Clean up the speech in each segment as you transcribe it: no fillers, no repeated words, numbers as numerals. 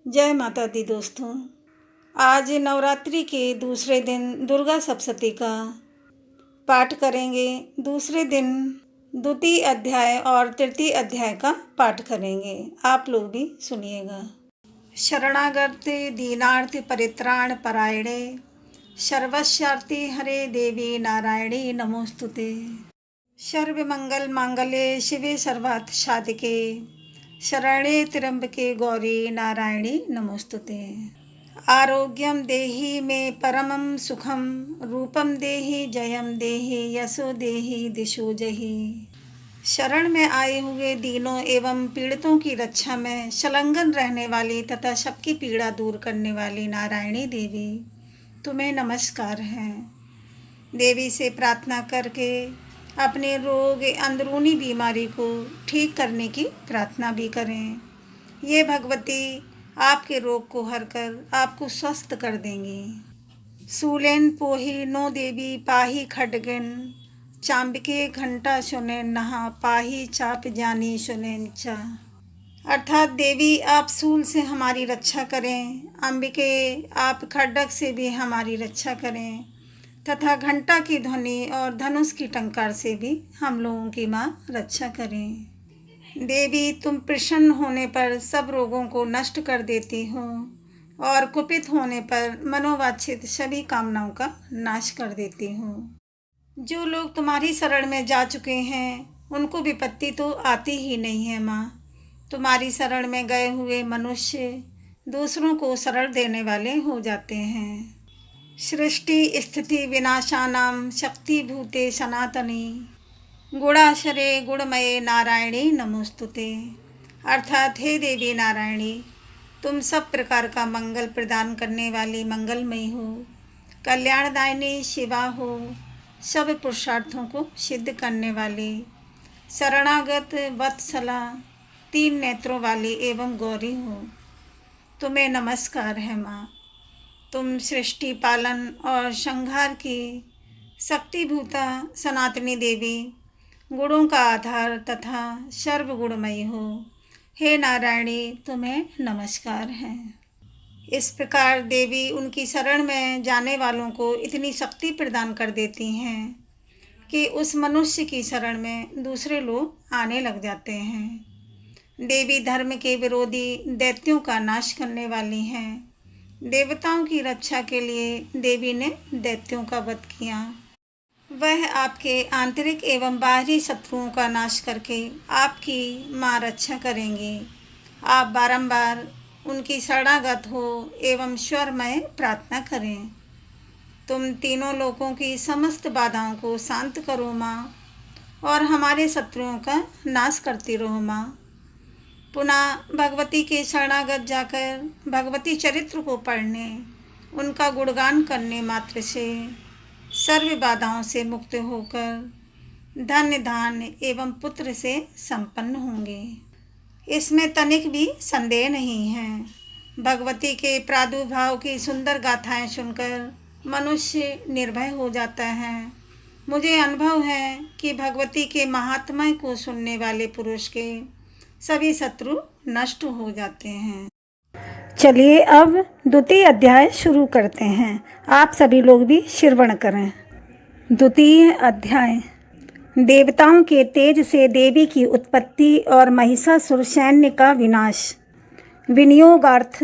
जय माता दी दोस्तों। आज नवरात्रि के दूसरे दिन दुर्गा सप्तशती का पाठ करेंगे। दूसरे दिन द्वितीय अध्याय और तृतीय अध्याय का पाठ करेंगे। आप लोग भी सुनिएगा। शरणागत दीनार्थ परित्राण परायणे सर्वस्यार्ति हरे देवी नारायणी नमोस्तुते। सर्वमंगल मांगल्ये शिवे सर्वार्थ साधिके शरणे त्र्यंबके गौरी नारायणी नमोस्तुते। आरोग्यम देहि मे परमं सुखम रूपम देहि जयम देहि यशो देहि दिशो जहि। शरण में आए हुए दीनों एवं पीड़ितों की रक्षा में संलग्न रहने वाली तथा सबकी पीड़ा दूर करने वाली नारायणी देवी तुम्हें नमस्कार है। देवी से प्रार्थना करके अपने रोग अंदरूनी बीमारी को ठीक करने की प्रार्थना भी करें। ये भगवती आपके रोग को हर कर आपको स्वस्थ कर देंगी। सूलेन पोही नो देवी पाही खड्गन चांबिके घंटा सुने नहा पाही चाप जानी सुनेन चा। अर्थात देवी आप सूल से हमारी रक्षा करें, अंबिके आप खड्ग से भी हमारी रक्षा करें तथा घंटा की ध्वनि और धनुष की टंकार से भी हम लोगों की माँ रक्षा करें। देवी तुम प्रसन्न होने पर सब रोगों को नष्ट कर देती हो और कुपित होने पर मनोवांछित सभी कामनाओं का नाश कर देती हो। जो लोग तुम्हारी शरण में जा चुके हैं उनको विपत्ति तो आती ही नहीं है माँ। तुम्हारी शरण में गए हुए मनुष्य दूसरों को शरण देने वाले हो जाते हैं। सृष्टि स्थिति विनाशानां शक्तिभूते सनातनी गुणाशरे गुणमये नारायणी नमोस्तुते। अर्थात हे देवी नारायणी, तुम सब प्रकार का मंगल प्रदान करने वाली मंगलमयी हो, कल्याणदायिनी शिवा हो, सब पुरुषार्थों को सिद्ध करने वाली शरणागत वत्सला तीन नेत्रों वाली एवं गौरी हो। तुम्हें नमस्कार है माँ। तुम सृष्टि पालन और संहार की शक्तिभूता सनातनी देवी गुणों का आधार तथा सर्वगुणमयी हो। हे नारायणी, तुम्हें नमस्कार है। इस प्रकार देवी उनकी शरण में जाने वालों को इतनी शक्ति प्रदान कर देती हैं कि उस मनुष्य की शरण में दूसरे लोग आने लग जाते हैं। देवी धर्म के विरोधी दैत्यों का नाश करने वाली हैं। देवताओं की रक्षा के लिए देवी ने दैत्यों का वध किया। वह आपके आंतरिक एवं बाहरी शत्रुओं का नाश करके आपकी माँ रक्षा करेंगी। आप बारंबार उनकी शरणागत हो एवं स्वरमय प्रार्थना करें। तुम तीनों लोकों की समस्त बाधाओं को शांत करो माँ और हमारे शत्रुओं का नाश करती रहो माँ। पुनः भगवती के शरणागत जाकर भगवती चरित्र को पढ़ने, उनका गुणगान करने मात्र से सर्व बाधाओं से मुक्त होकर धन्य धान्य एवं पुत्र से संपन्न होंगे। इसमें तनिक भी संदेह नहीं है। भगवती के प्रादुर्भाव की सुंदर गाथाएं सुनकर मनुष्य निर्भय हो जाता है। मुझे अनुभव है कि भगवती के महात्म्य को सुनने वाले पुरुष के सभी शत्रु नष्ट हो जाते हैं। चलिए अब द्वितीय अध्याय शुरू करते हैं। आप सभी लोग भी श्रवण करें। द्वितीय अध्याय। देवताओं के तेज से देवी की उत्पत्ति और महिषासुर सैन्य का विनाश। विनियोगार्थ।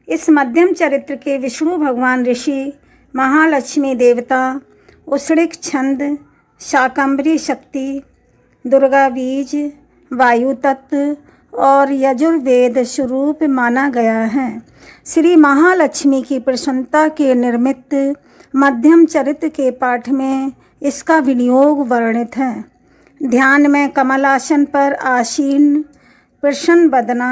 इस मध्यम चरित्र के विष्णु भगवान ऋषि, महालक्ष्मी देवता, उष्णिक छंद, शाकंभरी शक्ति, दुर्गा बीज, वायु तत्व और यजुर्वेद स्वरूप माना गया है। श्री महालक्ष्मी की प्रसन्नता के निर्मित मध्यम चरित्र के पाठ में इसका विनियोग वर्णित है। ध्यान में कमलासन पर आसीन प्रसन्न बदना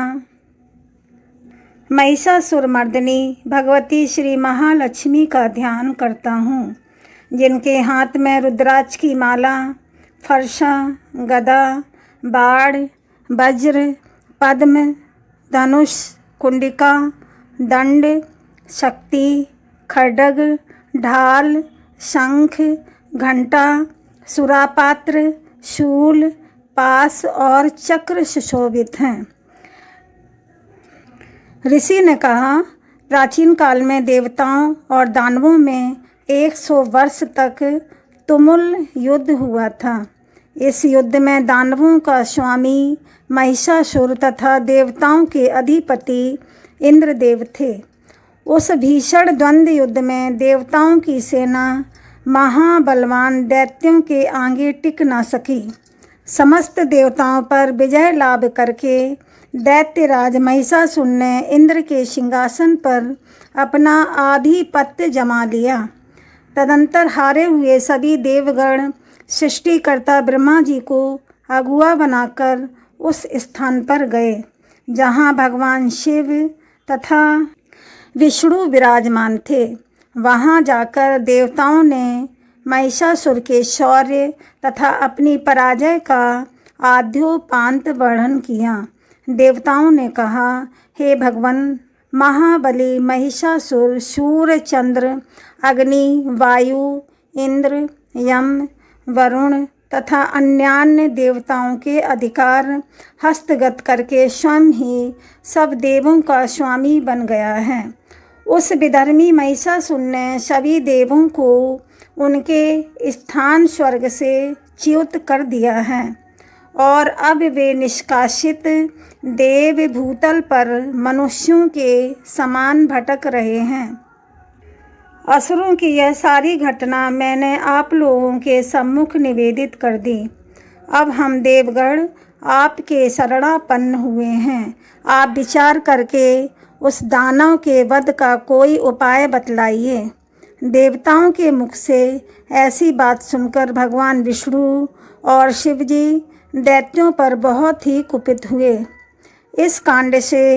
महिषासुरमर्दिनी भगवती श्री महालक्ष्मी का ध्यान करता हूँ, जिनके हाथ में रुद्राक्ष की माला, फरसा, गदा, बाण, वज्र, पद्म, धनुष, कुंडिका, दंड, शक्ति, खड्ग, ढाल, शंख, घंटा, सुरापात्र, शूल, पास और चक्र सुशोभित हैं। ऋषि ने कहा, प्राचीन काल में देवताओं और दानवों में 100 वर्ष तक तुमुल युद्ध हुआ था। इस युद्ध में दानवों का स्वामी महिषासुर तथा देवताओं के अधिपति इंद्रदेव थे। उस भीषण द्वंद्व युद्ध में देवताओं की सेना महाबलवान दैत्यों के आगे टिक न सकी। समस्त देवताओं पर विजय लाभ करके दैत्यराज महिषासुर ने इंद्र के सिंहासन पर अपना आधिपत्य जमा लिया। तदंतर हारे हुए सभी देवगण सृष्टिकर्ता ब्रह्मा जी को अगुआ बनाकर उस स्थान पर गए जहाँ भगवान शिव तथा विष्णु विराजमान थे। वहाँ जाकर देवताओं ने महिषासुर के शौर्य तथा अपनी पराजय का आद्योपांत वर्णन किया। देवताओं ने कहा, हे भगवान, महाबली महिषासुर सूर्य, चंद्र, अग्नि, वायु, इंद्र, यम, वरुण तथा अन्यान्य देवताओं के अधिकार हस्तगत करके स्वयं ही सब देवों का स्वामी बन गया है। उस विधर्मी महिषासुर ने सभी देवों को उनके स्थान स्वर्ग से च्युत कर दिया है और अब वे निष्कासित देव भूतल पर मनुष्यों के समान भटक रहे हैं। असुरों की यह सारी घटना मैंने आप लोगों के सम्मुख निवेदित कर दी। अब हम देवगण आपके शरणापन्न हुए हैं। आप विचार करके उस दानव के वध का कोई उपाय बतलाइए। देवताओं के मुख से ऐसी बात सुनकर भगवान विष्णु और शिवजी दैत्यों पर बहुत ही कुपित हुए। इस कांड से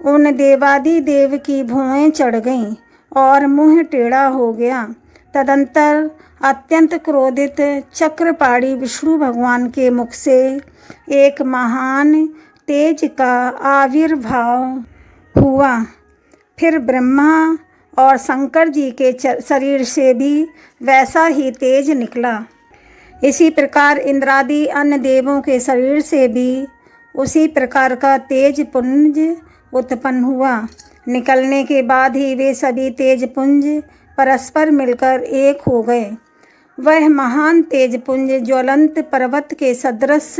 उन देवादिदेव की भौहें चढ़ गईं और मुंह टेढ़ा हो गया। तदंतर अत्यंत क्रोधित चक्रपाणी विष्णु भगवान के मुख से एक महान तेज का आविर्भाव हुआ। फिर ब्रह्मा और शंकर जी के शरीर से भी वैसा ही तेज निकला। इसी प्रकार इंद्रादि अन्य देवों के शरीर से भी उसी प्रकार का तेज पुंज उत्पन्न हुआ। निकलने के बाद ही वे सभी तेज पुंज परस्पर मिलकर एक हो गए। वह महान तेज पुंज ज्वलंत पर्वत के सदृश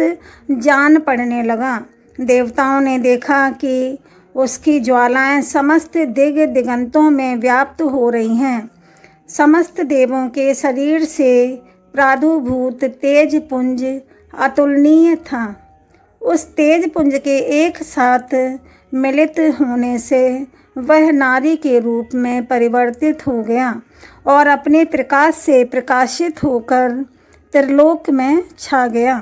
जान पड़ने लगा। देवताओं ने देखा कि उसकी ज्वालाएं समस्त दिगंतों में व्याप्त हो रही हैं। समस्त देवों के शरीर से प्रादुर्भूत तेज पुंज अतुलनीय था। उस तेज पुंज के एक साथ मिलित होने से वह नारी के रूप में परिवर्तित हो गया और अपने प्रकाश से प्रकाशित होकर त्रिलोक में छा गया।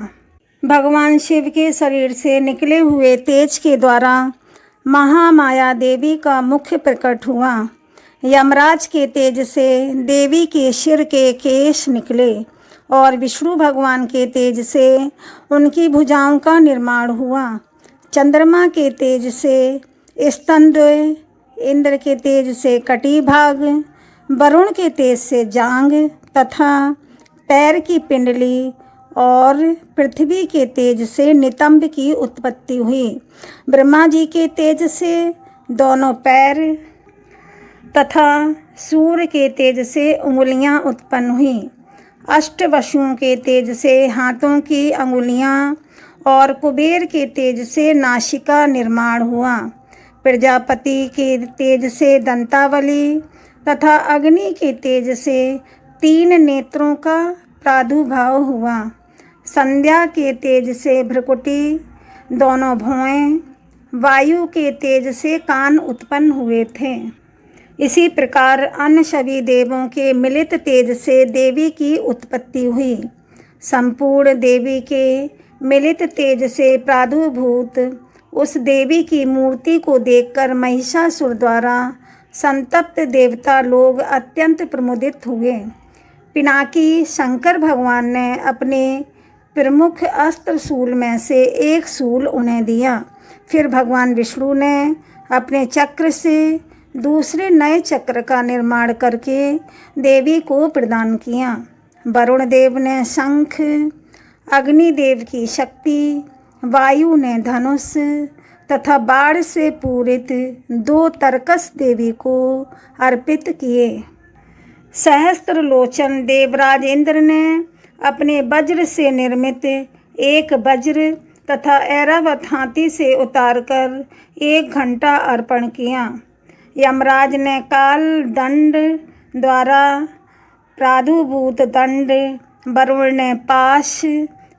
भगवान शिव के शरीर से निकले हुए तेज के द्वारा महामाया देवी का मुख्य प्रकट हुआ। यमराज के तेज से देवी के सिर के केश निकले और विष्णु भगवान के तेज से उनकी भुजाओं का निर्माण हुआ। चंद्रमा के तेज से स्तनद्वय, इंद्र के तेज से कटिभाग, वरुण के तेज से जांग तथा पैर की पिंडली और पृथ्वी के तेज से नितंब की उत्पत्ति हुई। ब्रह्मा जी के तेज से दोनों पैर तथा सूर्य के तेज से उंगलियां उत्पन्न हुई। अष्टवसुओं के तेज से हाथों की अंगुलियां और कुबेर के तेज से नासिका निर्माण हुआ। प्रजापति के तेज से दंतावली तथा अग्नि के तेज से 3 नेत्रों का प्रादुर्भाव हुआ। संध्या के तेज से भ्रुकुटी, दोनों भौहें, वायु के तेज से कान उत्पन्न हुए थे। इसी प्रकार अन्य सभी देवों के मिलित तेज से देवी की उत्पत्ति हुई। संपूर्ण देवी के मिलित तेज से प्रादुर्भूत उस देवी की मूर्ति को देखकर महिषासुर द्वारा संतप्त देवता लोग अत्यंत प्रमुदित हुए। पिनाकी शंकर भगवान ने अपने प्रमुख अस्त्र शूल में से एक शूल उन्हें दिया। फिर भगवान विष्णु ने अपने चक्र से दूसरे नए चक्र का निर्माण करके देवी को प्रदान किया। वरुण देव ने शंख, अग्निदेव की शक्ति, वायु ने धनुष तथा बाढ़ से पूरित 2 तरकस देवी को अर्पित किए। सहस्त्रलोचन देवराज इंद्र ने अपने वज्र से निर्मित एक वज्र तथा ऐरावत हाथी से उतारकर 1 घंटा अर्पण किया। यमराज ने काल दंड द्वारा प्रादुभूत दंड, वरुण ने पाश,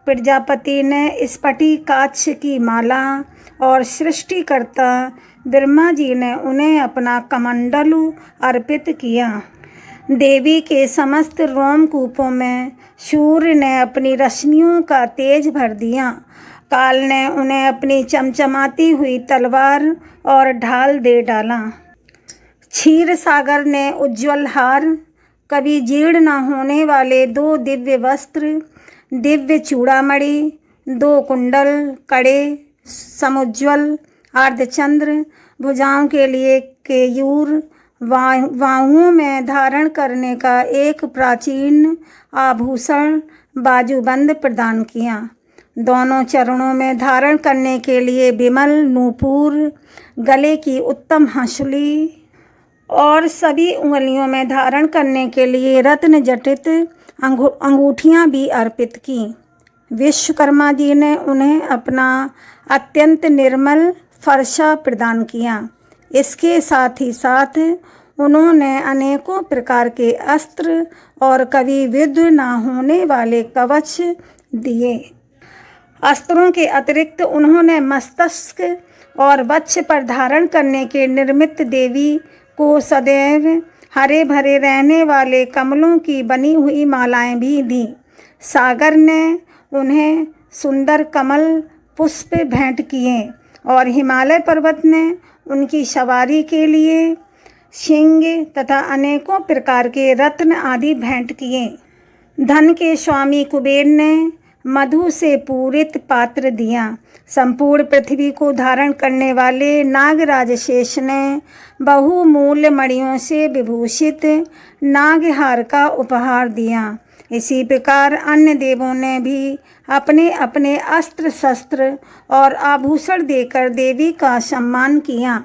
प्रजापति ने स्फटिकाक्ष की माला और सृष्टिकर्ता ब्रह्मा जी ने उन्हें अपना कमंडलु अर्पित किया। देवी के समस्त रोमकूपों में सूर्य ने अपनी रश्मियों का तेज भर दिया। काल ने उन्हें अपनी चमचमाती हुई तलवार और ढाल दे डाला। क्षीर सागर ने उज्ज्वल हार, कभी जीर्ण न होने वाले 2 दिव्य वस्त्र, दिव्य चूड़ामणि, 2 कुंडल, कड़े, समुज्ज्वल अर्धचंद्र, भुजाओं के लिए केयूर, बाहुओं में धारण करने का एक प्राचीन आभूषण बाजूबंद प्रदान किया। दोनों चरणों में धारण करने के लिए विमल नूपुर, गले की उत्तम हंसुली और सभी उंगलियों में धारण करने के लिए रत्न जटित अंगूठियां भी अर्पित की। विश्वकर्मा जी ने उन्हें अपना अत्यंत निर्मल फरसा प्रदान किया। इसके साथ ही साथ उन्होंने अनेकों प्रकार के अस्त्र और कभी विद्ध न होने वाले कवच दिए। अस्त्रों के अतिरिक्त उन्होंने मस्तक और वक्ष पर धारण करने के निर्मित देवी को सदैव हरे भरे रहने वाले कमलों की बनी हुई मालाएं भी दी। सागर ने उन्हें सुंदर कमल पुष्प भेंट किए और हिमालय पर्वत ने उनकी सवारी के लिए सिंह तथा अनेकों प्रकार के रत्न आदि भेंट किए। धन के स्वामी कुबेर ने मधु से पूरित पात्र दिया। संपूर्ण पृथ्वी को धारण करने वाले नागराज शेष ने बहुमूल्य मणियों से विभूषित नागहार का उपहार दिया। इसी प्रकार अन्य देवों ने भी अपने अपने अस्त्र शस्त्र और आभूषण देकर देवी का सम्मान किया।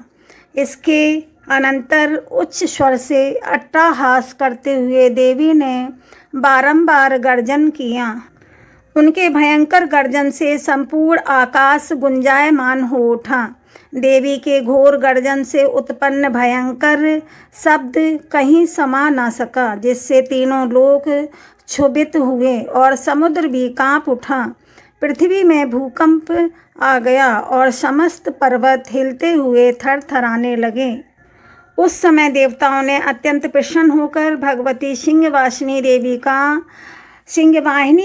इसके अनंतर उच्च स्वर से अट्टहास करते हुए देवी ने बारंबार गर्जन किया। उनके भयंकर गर्जन से संपूर्ण आकाश गुंजायमान हो उठा। देवी के घोर गर्जन से उत्पन्न भयंकर शब्द कहीं समा न सका, जिससे तीनों लोक क्षुभित हुए और समुद्र भी कांप उठा। पृथ्वी में भूकंप आ गया और समस्त पर्वत हिलते हुए थरथराने लगे। उस समय देवताओं ने अत्यंत प्रसन्न होकर भगवती सिंहवाहिनी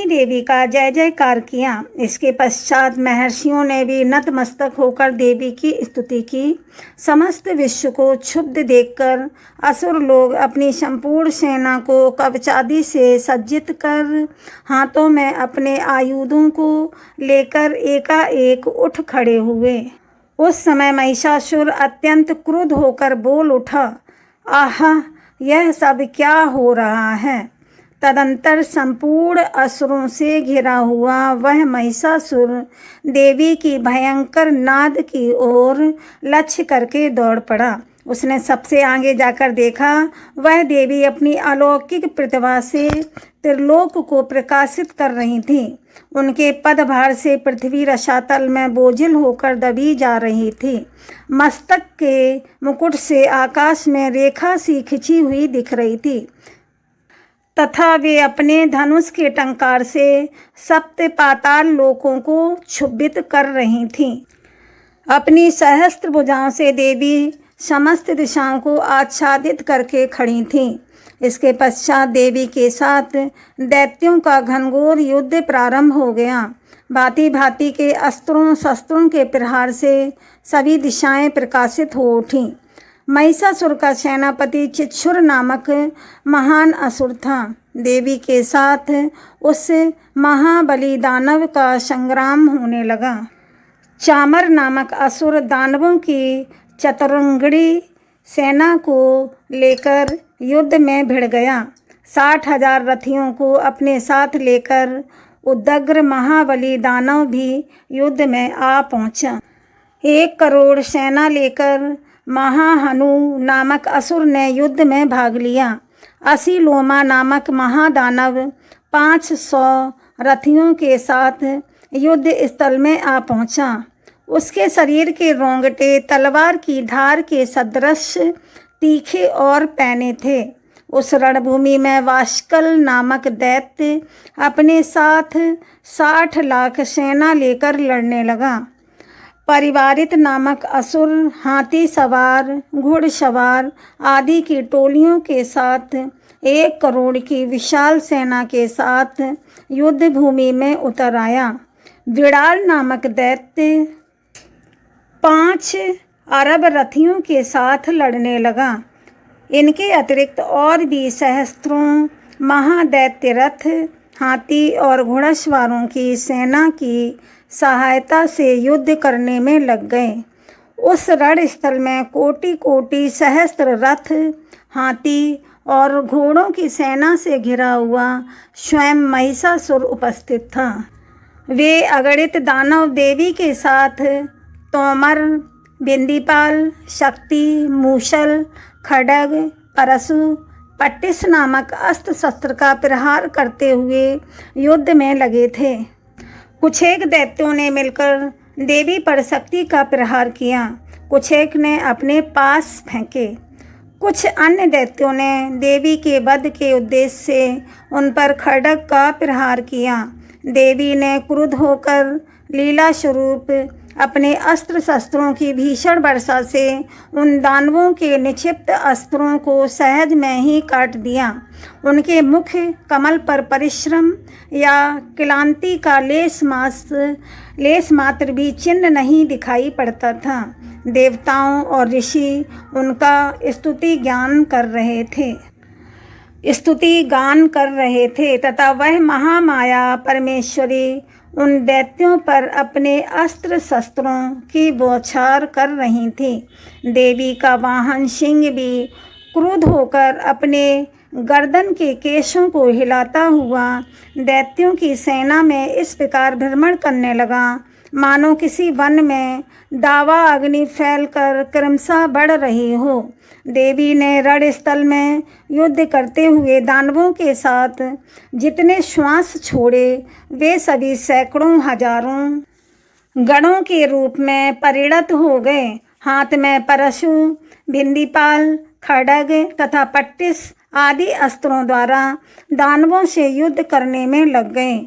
देवी का जय जयकार किया। इसके पश्चात महर्षियों ने भी नतमस्तक होकर देवी की स्तुति की। समस्त विश्व को क्षुब्ध देखकर असुर लोग अपनी संपूर्ण सेना को कवचादि से सज्जित कर हाथों में अपने आयुधों को लेकर एकाएक उठ खड़े हुए। उस समय महिषासुर अत्यंत क्रुद्ध होकर बोल उठा, आहा, यह सब क्या हो रहा है। तदंतर संपूर्ण असुरों से घिरा हुआ वह महिषासुर देवी की भयंकर नाद की ओर लक्ष्य करके दौड़ पड़ा। उसने सबसे आगे जाकर देखा, वह देवी अपनी अलौकिक प्रतिभा से त्रिलोक को प्रकाशित कर रही थी। उनके पदभार से पृथ्वी रसातल में बोझिल होकर दबी जा रही थी। मस्तक के मुकुट से आकाश में रेखा सी खिंची हुई दिख रही थी तथा वे अपने धनुष के टंकार से सप्त पाताल लोकों को क्षुभित कर रही थीं। अपनी सहस्त्र भुजाओं से देवी समस्त दिशाओं को आच्छादित करके खड़ी थीं। इसके पश्चात देवी के साथ दैत्यों का घनघोर युद्ध प्रारंभ हो गया। भांति भांति के अस्त्रों शस्त्रों के प्रहार से सभी दिशाएं प्रकाशित हो उठीं। महिषासुर का सेनापति चिक्षुर नामक महान असुर था। देवी के साथ उस महाबली दानव का संग्राम होने लगा। चामर नामक असुर दानवों की चतुरंगड़ी सेना को लेकर युद्ध में भिड़ गया। 60,000 रथियों को अपने साथ लेकर उदग्र महाबली दानव भी युद्ध में आ पहुंचा। 1 करोड़ सेना लेकर महाहनु नामक असुर ने युद्ध में भाग लिया। असीलोमा नामक महादानव 500 रथियों के साथ युद्ध स्थल में आ पहुंचा। उसके शरीर के रोंगटे तलवार की धार के सदृश तीखे और पैने थे। उस रणभूमि में वाष्कल नामक दैत्य अपने साथ 60 लाख सेना लेकर लड़ने लगा। परिवारित नामक असुर हाथी सवार, घुड़सवार आदि की टोलियों के साथ 1 करोड़ की विशाल सेना के साथ युद्ध भूमि में उतर आया। विड़ाल नामक दैत्य 5 अरब रथियों के साथ लड़ने लगा। इनके अतिरिक्त और भी सहस्त्रों महादैत्य रथ, हाथी और घुड़सवारों की सेना की सहायता से युद्ध करने में लग गए। उस रणस्थल में कोटि कोटि सहस्त्र रथ, हाथी और घोड़ों की सेना से घिरा हुआ स्वयं महिषासुर उपस्थित था। वे अगणित दानव देवी के साथ तोमर, बिंदीपाल, शक्ति, मूषल, खड्ग, परशु, पट्टिस नामक अस्त्र शस्त्र का प्रहार करते हुए युद्ध में लगे थे। कुछ एक दैत्यों ने मिलकर देवी पर शक्ति का प्रहार किया, कुछ एक ने अपने पास फेंके। कुछ अन्य दैत्यों ने देवी के वध के उद्देश्य से उन पर खड्ग का प्रहार किया। देवी ने क्रुद्ध होकर लीला स्वरूप अपने अस्त्र शस्त्रों की भीषण वर्षा से उन दानवों के निक्षिप्त अस्त्रों को सहज में ही काट दिया। उनके मुख कमल पर परिश्रम या क्लांति का लेस मात्र भी चिन्ह नहीं दिखाई पड़ता था। देवताओं और ऋषि उनका स्तुति गान कर रहे थे तथा वह महामाया परमेश्वरी उन दैत्यों पर अपने अस्त्र शस्त्रों की बौछार कर रही थी। देवी का वाहन सिंह भी क्रुद्ध होकर अपने गर्दन के केशों को हिलाता हुआ दैत्यों की सेना में इस प्रकार भ्रमण करने लगा मानो किसी वन में दावा अग्नि फैलकर क्रमशः बढ़ रही हो। देवी ने रणस्थल में युद्ध करते हुए दानवों के साथ जितने श्वास छोड़े वे सभी सैकड़ों हजारों गणों के रूप में परिणत हो गए। हाथ में परशु, भिंदीपाल, खड्ग तथा पट्टिस आदि अस्त्रों द्वारा दानवों से युद्ध करने में लग गए।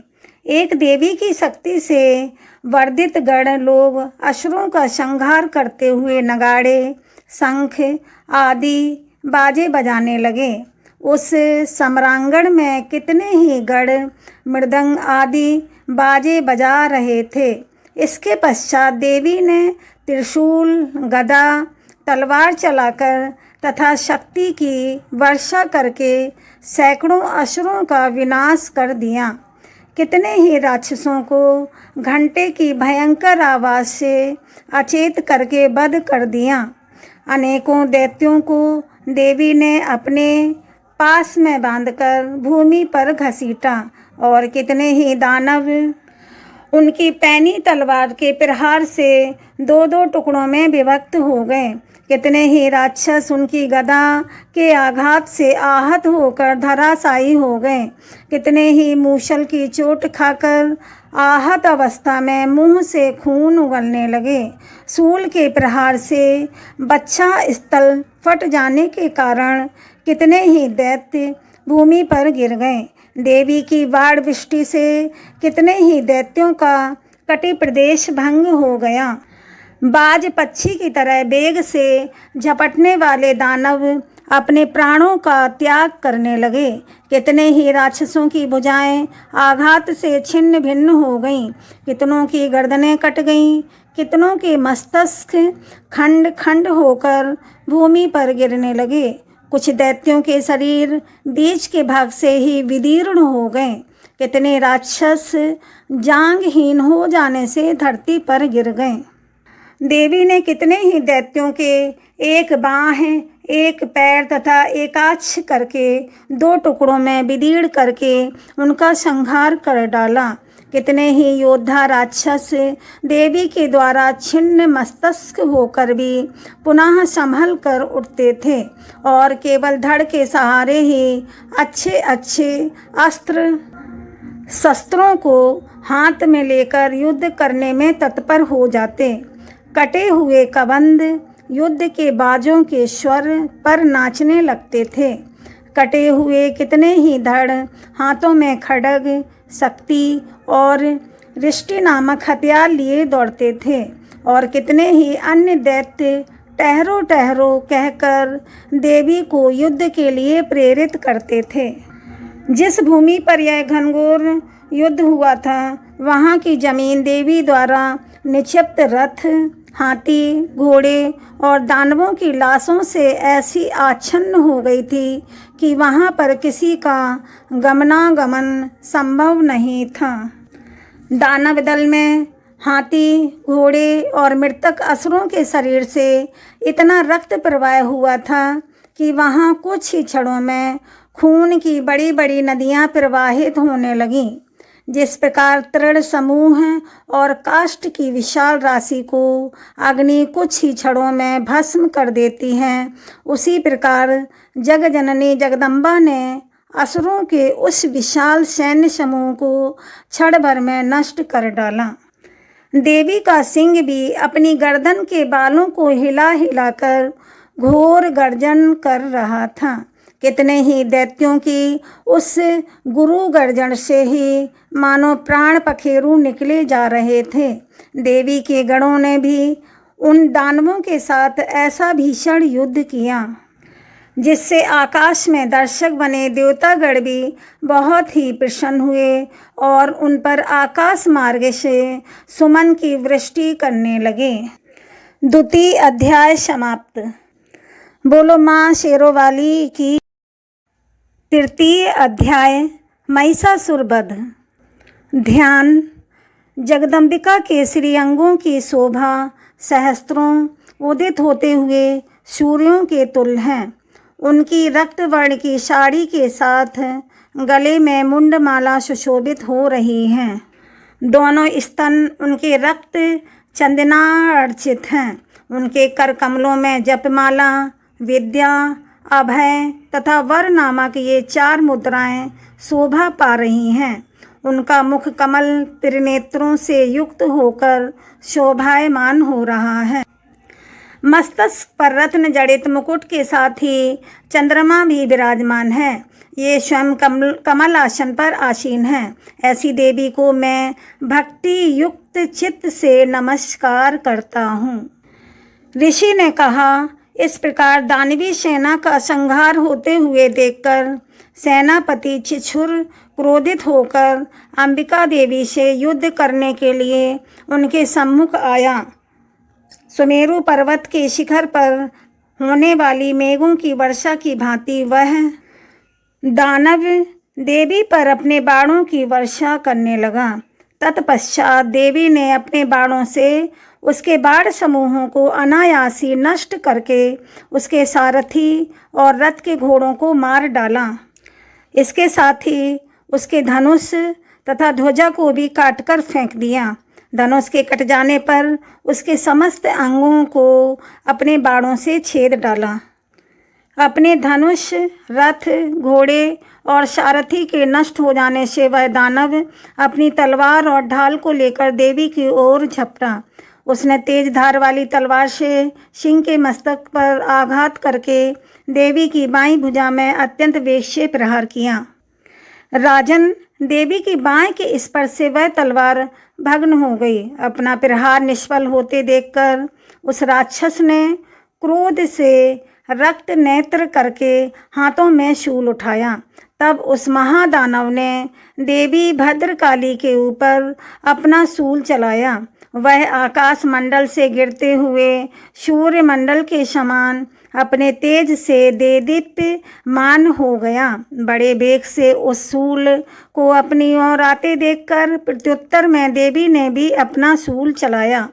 एक देवी की शक्ति से वर्धित गण लोग असुरों का संहार करते हुए नगाड़े, शंख आदि बाजे बजाने लगे। उस सम्रांगण में कितने ही गण मृदंग आदि बाजे बजा रहे थे। इसके पश्चात देवी ने त्रिशूल, गदा, तलवार चलाकर तथा शक्ति की वर्षा करके सैकड़ों असुरों का विनाश कर दिया। कितने ही राक्षसों को घंटे की भयंकर आवाज़ से अचेत करके वध कर दिया। अनेकों दैत्यों को देवी ने अपने पास में बांधकर भूमि पर घसीटा और कितने ही दानव उनकी पैनी तलवार के प्रहार से 2-2 टुकड़ों में विभक्त हो गए। कितने ही राक्षस उनकी गदा के आघात से आहत होकर धराशायी हो गए। कितने ही मूषल की चोट खाकर आहत अवस्था में मुंह से खून उगलने लगे। शूल के प्रहार से बच्छा स्थल फट जाने के कारण कितने ही दैत्य भूमि पर गिर गए। देवी की बाढ़ वृष्टि से कितने ही दैत्यों का कटी प्रदेश भंग हो गया। बाज पक्षी की तरह वेग से झपटने वाले दानव अपने प्राणों का त्याग करने लगे। कितने ही राक्षसों की भुजाएं आघात से छिन्न भिन्न हो गईं। कितनों की गर्दनें कट गईं। कितनों के मस्तक खंड खंड होकर भूमि पर गिरने लगे। कुछ दैत्यों के शरीर बीच के भाग से ही विदीर्ण हो गए। कितने राक्षस जांघहीन हो जाने से धरती पर गिर गए। देवी ने कितने ही दैत्यों के एक बाँह, एक पैर तथा एकाक्ष करके 2 टुकड़ों में विदीर्ण करके उनका संहार कर डाला। कितने ही योद्धा राक्षस देवी के द्वारा छिन्न मस्तक होकर भी पुनः संभल कर उठते थे और केवल धड़ के सहारे ही अच्छे अच्छे अस्त्र शस्त्रों को हाथ में लेकर युद्ध करने में तत्पर हो जाते। कटे हुए कबंध युद्ध के बाजों के स्वर पर नाचने लगते थे। कटे हुए कितने ही धड़ हाथों में खड्ग, शक्ति और रिष्टि नामक हथियार लिए दौड़ते थे और कितने ही अन्य दैत्य टहरो टहरो कहकर देवी को युद्ध के लिए प्रेरित करते थे। जिस भूमि पर यह घनघोर युद्ध हुआ था वहाँ की जमीन देवी द्वारा निक्षिप्त रथ, हाथी, घोड़े और दानवों की लाशों से ऐसी आच्छन्न हो गई थी कि वहाँ पर किसी का गमनागमन संभव नहीं था। दानव दल में हाथी, घोड़े और मृतक असुरों के शरीर से इतना रक्त प्रवाह हुआ था कि वहाँ कुछ ही क्षणों में खून की बड़ी बड़ी नदियाँ प्रवाहित होने लगीं। जिस प्रकार तृण समूह और काष्ठ की विशाल राशि को अग्नि कुछ ही क्षणों में भस्म कर देती है, उसी प्रकार जग जननी जगदम्बा ने असुरों के उस विशाल सैन्य समूह को क्षण भर में नष्ट कर डाला। देवी का सिंह भी अपनी गर्दन के बालों को हिला हिलाकर घोर गर्जन कर रहा था। कितने ही दैत्यों की उस गुरु गर्जन से ही मानो प्राण पखेरु निकले जा रहे थे। देवी के गणों ने भी उन दानवों के साथ ऐसा भीषण युद्ध किया जिससे आकाश में दर्शक बने देवतागण भी बहुत ही प्रसन्न हुए और उन पर आकाश मार्ग से सुमन की वृष्टि करने लगे। द्वितीय अध्याय समाप्त। बोलो माँ शेरोवाली की। तृतीय अध्याय महिषासुर वध। ध्यान। जगदम्बिका के श्रीअंगों की शोभा सहस्त्रों उदित होते हुए सूर्यों के तुल्य हैं। उनकी रक्तवर्ण की साड़ी के साथ गले में मुंडमाला सुशोभित हो रही हैं। दोनों स्तन उनके रक्त चंदनार्चित हैं। उनके कर कमलों में जपमाला, विद्या, अभय तथा वर नामक ये 4 मुद्राएं शोभा पा रही हैं। उनका मुख कमल त्रिनेत्रों से युक्त होकर शोभायमान हो रहा है। मस्तक पर रत्न जड़ित मुकुट के साथ ही चंद्रमा भी विराजमान है। ये स्वयं कमल आसन पर आसीन है। ऐसी देवी को मैं भक्ति युक्त चित्त से नमस्कार करता हूँ। ऋषि ने कहा, इस प्रकार दानवी सेना का संहार होते हुए देखकर सेनापति चिछुर क्रोधित होकर अंबिका देवी से युद्ध करने के लिए उनके सम्मुख आया। सुमेरु पर्वत के शिखर पर होने वाली मेघों की वर्षा की भांति वह दानव देवी पर अपने बाणों की वर्षा करने लगा। तत्पश्चात देवी ने अपने बाणों से उसके बाण समूहों को अनायास ही नष्ट करके उसके सारथी और रथ के घोड़ों को मार डाला। इसके साथ ही उसके धनुष तथा ध्वजा को भी काटकर फेंक दिया। धनुष के कट जाने पर उसके समस्त अंगों को अपने बाणों से छेद डाला। अपने धनुष, रथ, घोड़े और सारथी के नष्ट हो जाने से वह दानव अपनी तलवार और ढाल को लेकर देवी की ओर झपटा। उसने तेज धार वाली तलवार से सिंह के मस्तक पर आघात करके देवी की बाईं भुजा में अत्यंत वेग से प्रहार किया। राजन, देवी की बाएं के स्पर्श से वह तलवार भग्न हो गई। अपना प्रहार निष्फल होते देखकर उस राक्षस ने क्रोध से रक्त नेत्र करके हाथों में शूल उठाया। तब उस महादानव ने देवी भद्रकाली के ऊपर अपना शूल चलाया। वह आकाश मंडल से गिरते हुए सूर्य मंडल के समान अपने तेज से देदीप्यमान हो गया। बड़े वेग से उस शूल को अपनी ओर आते देखकर प्रत्युत्तर में देवी ने भी अपना शूल चलाया।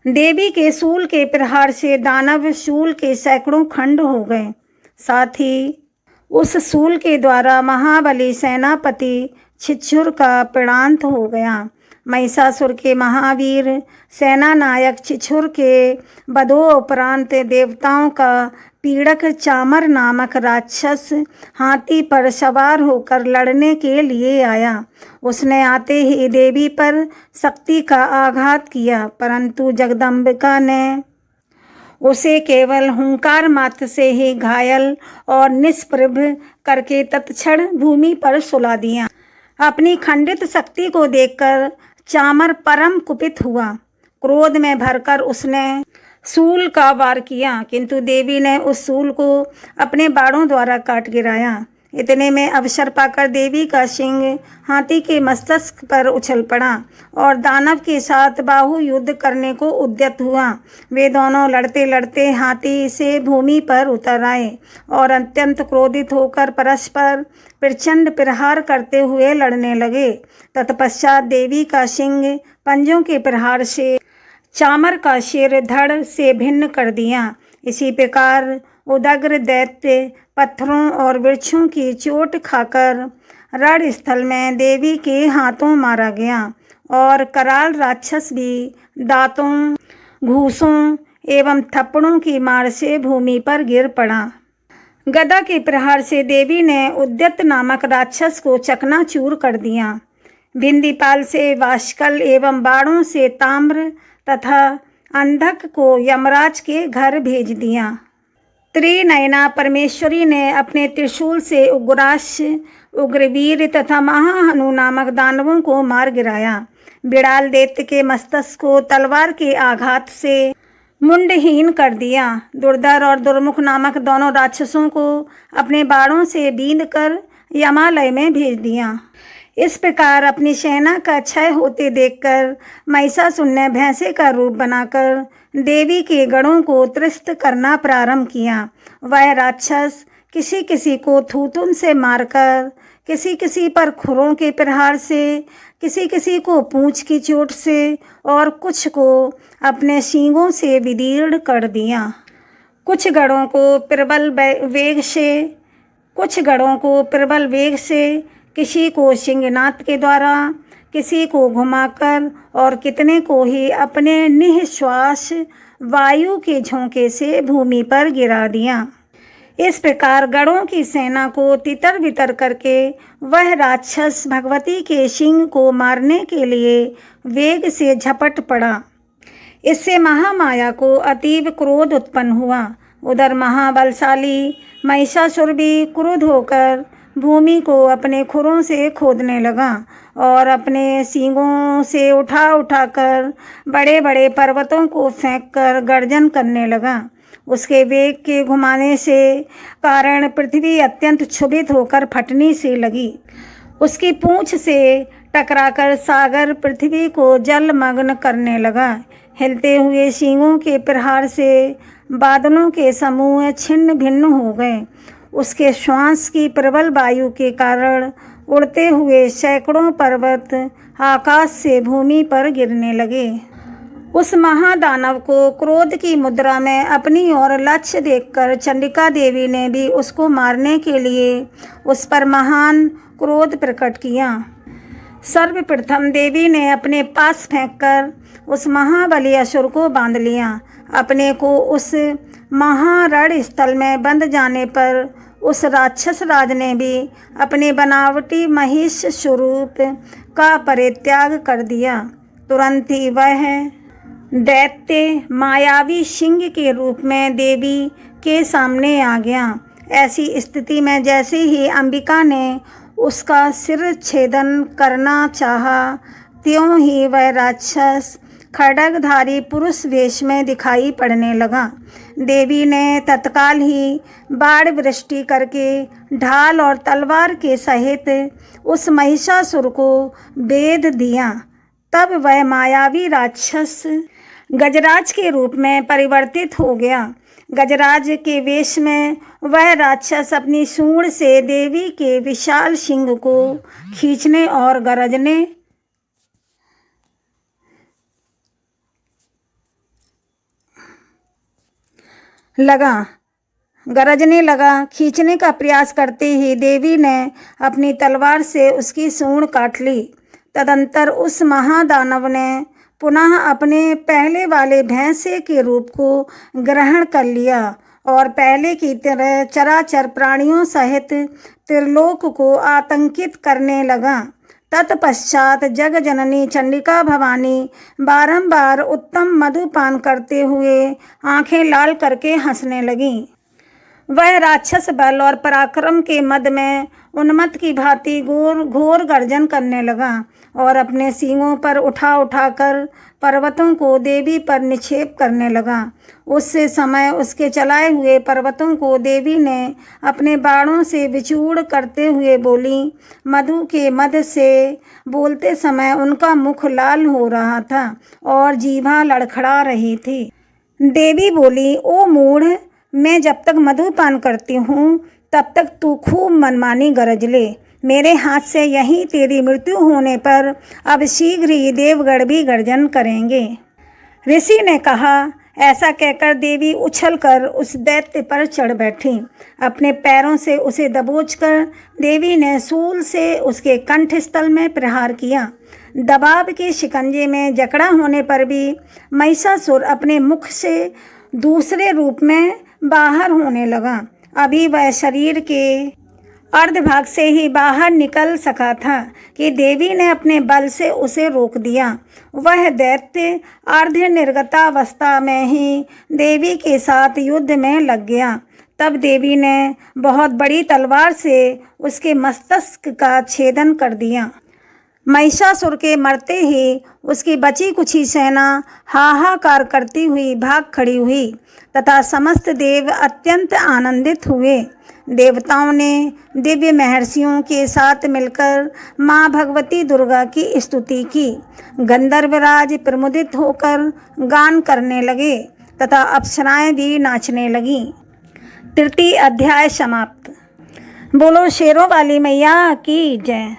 देवी के शूल के प्रहार से दानव शूल के सैकड़ों खंड हो गए। साथ ही उस शूल के द्वारा महाबली सेनापति छिछुर का प्राणांत हो गया। महिषासुर के महावीर सेना नायक छिछुर के वधोपरांत देवताओं का पीड़क चामर नामक राक्षस हाथी पर सवार होकर लड़ने के लिए आया। उसने आते ही देवी पर शक्ति का आघात किया, परंतु जगदम्बिका ने उसे केवल हुंकार मात्र से ही घायल और निष्प्रभ करके तत्क्षण भूमि पर सुला दिया। अपनी खंडित शक्ति को देखकर चामर परम कुपित हुआ। क्रोध में भरकर उसने शूल का वार किया, किंतु देवी ने उस शूल को अपने बाणों द्वारा काट गिराया। इतने में अवसर पाकर देवी का सिंह हाथी के मस्तक पर उछल पड़ा और दानव के साथ बाहु युद्ध करने को उद्यत हुआ। वे दोनों लड़ते लड़ते हाथी से भूमि पर उतर आए और अत्यंत क्रोधित होकर परस्पर प्रचंड प्रहार करते हुए लड़ने लगे। तत्पश्चात देवी का सिंह पंजों के प्रहार से चामर का सिर धड़ से भिन्न कर दिया। इसी प्रकार उदग्र दैत्य पत्थरों और वृक्षों की चोट खाकर रण स्थल में देवी के हाथों मारा गया और कराल राक्षस भी दांतों, घूसों एवं थप्पड़ों की मार से भूमि पर गिर पड़ा। गदा के प्रहार से देवी ने उद्यत नामक राक्षस को चकनाचूर कर दिया। बिंदीपाल से वाष्कल एवं बाणों से ताम्र तथा अंधक को यमराज के घर भेज दिया। त्रिनयना परमेश्वरी ने अपने त्रिशूल से उग्राश, उग्रवीर तथा महाहनु नामक दानवों को मार गिराया। बिड़ाल दैत्य के मस्तक को तलवार के आघात से मुंडहीन कर दिया। दुर्धर और दुर्मुख नामक दोनों राक्षसों को अपने बाणों से बींध कर यमालय में भेज दिया। इस प्रकार अपनी सेना का क्षय होते देखकर महिषासुर ने भैंसे का रूप बनाकर देवी के गणों को त्रस्त करना प्रारंभ किया। वह राक्षस किसी किसी को थूथुन से मारकर, किसी किसी पर खुरों के प्रहार से, किसी किसी को पूंछ की चोट से और कुछ को अपने सींगों से विदीर्ण कर दिया। कुछ गणों को प्रबल वेग से, किसी को सिंहनाद के द्वारा, किसी को घुमाकर और कितने को ही अपने निःश्वास वायु के झोंके से भूमि पर गिरा दिया। इस प्रकार गणों की सेना को तितर बितर करके वह राक्षस भगवती के सिंह को मारने के लिए वेग से झपट पड़ा। इससे महामाया को अतीव क्रोध उत्पन्न हुआ। उधर महाबलशाली महिषासुर भी क्रुद्ध होकर भूमि को अपने खुरों से खोदने लगा और अपने सींगों से उठा उठाकर बड़े बड़े पर्वतों को फेंककर गर्जन करने लगा। उसके वेग के घुमाने से कारण पृथ्वी अत्यंत क्षुभित होकर फटने से लगी। उसकी पूंछ से टकराकर सागर पृथ्वी को जलमग्न करने लगा। हिलते हुए सींगों के प्रहार से बादलों के समूह छिन्न भिन्न हो गए। उसके श्वास की प्रबल वायु के कारण उड़ते हुए सैकड़ों पर्वत आकाश से भूमि पर गिरने लगे। उस महादानव को क्रोध की मुद्रा में अपनी ओर लक्ष्य देखकर चंडिका देवी ने भी उसको मारने के लिए उस पर महान क्रोध प्रकट किया। सर्वप्रथम देवी ने अपने पास फेंककर उस महाबली असुर को बांध लिया। अपने को उस महारण स्थल में बंद जाने पर उस राक्षस राज ने भी अपने बनावटी महिष स्वरूप का परित्याग कर दिया। तुरंत ही वह दैत्य मायावी सिंह के रूप में देवी के सामने आ गया। ऐसी स्थिति में जैसे ही अंबिका ने उसका सिर छेदन करना चाहा, त्यों ही वह राक्षस खड्गधारी पुरुष वेश में दिखाई पड़ने लगा। देवी ने तत्काल ही बाण वृष्टि करके ढाल और तलवार के सहित उस महिषासुर को भेद दिया। तब वह मायावी राक्षस गजराज के रूप में परिवर्तित हो गया। गजराज के वेश में वह राक्षस अपनी सूंड से देवी के विशाल सिंह को खींचने और गरजने लगा। गरजने लगा। खींचने का प्रयास करते ही देवी ने अपनी तलवार से उसकी सूंड काट ली। तदंतर उस महादानव ने पुनः अपने पहले वाले भैंसे के रूप को ग्रहण कर लिया और पहले की तरह चराचर प्राणियों सहित त्रिलोक को आतंकित करने लगा। तत्पश्चात जग जननी चंडिका भवानी बारंबार उत्तम मधुपान करते हुए आंखें लाल करके हंसने लगीं। वह राक्षस बल और पराक्रम के मद में उन्मत्त की भांति घोर गर्जन करने लगा और अपने सींगों पर उठा कर पर्वतों को देवी पर निक्षेप करने लगा। उस समय उसके चलाए हुए पर्वतों को देवी ने अपने बाणों से विचूर करते हुए बोली। मधु के मद से बोलते समय उनका मुख लाल हो रहा था और जीभा लड़खड़ा रही थी। देवी बोली, ओ मूढ़, मैं जब तक मधुपान करती हूँ तब तक तू खूब मनमानी गरज ले। मेरे हाथ से यहीं तेरी मृत्यु होने पर अब शीघ्र ही देवगण भी गर्जन करेंगे। ऋषि ने कहा। ऐसा कहकर देवी उछलकर उस दैत्य पर चढ़ बैठी। अपने पैरों से उसे दबोचकर देवी ने शूल से उसके कंठस्थल में प्रहार किया। दबाव के शिकंजे में जकड़ा होने पर भी महिषासुर अपने मुख से दूसरे रूप में बाहर होने लगा। अभी वह शरीर के अर्धभाग से ही बाहर निकल सका था कि देवी ने अपने बल से उसे रोक दिया। वह दैत्य अर्ध निर्गतावस्था में ही देवी के साथ युद्ध में लग गया। तब देवी ने बहुत बड़ी तलवार से उसके मस्तक का छेदन कर दिया। महिषासुर के मरते ही उसकी बची कुछी सेना हाहाकार करती हुई भाग खड़ी हुई तथा समस्त देव अत्यंत आनंदित हुए। देवताओं ने दिव्य महर्षियों के साथ मिलकर माँ भगवती दुर्गा की स्तुति की। गंधर्वराज प्रमुदित होकर गान करने लगे तथा अप्सराएं भी नाचने लगीं। तृतीय अध्याय समाप्त। बोलो शेरों वाली मैया की जय।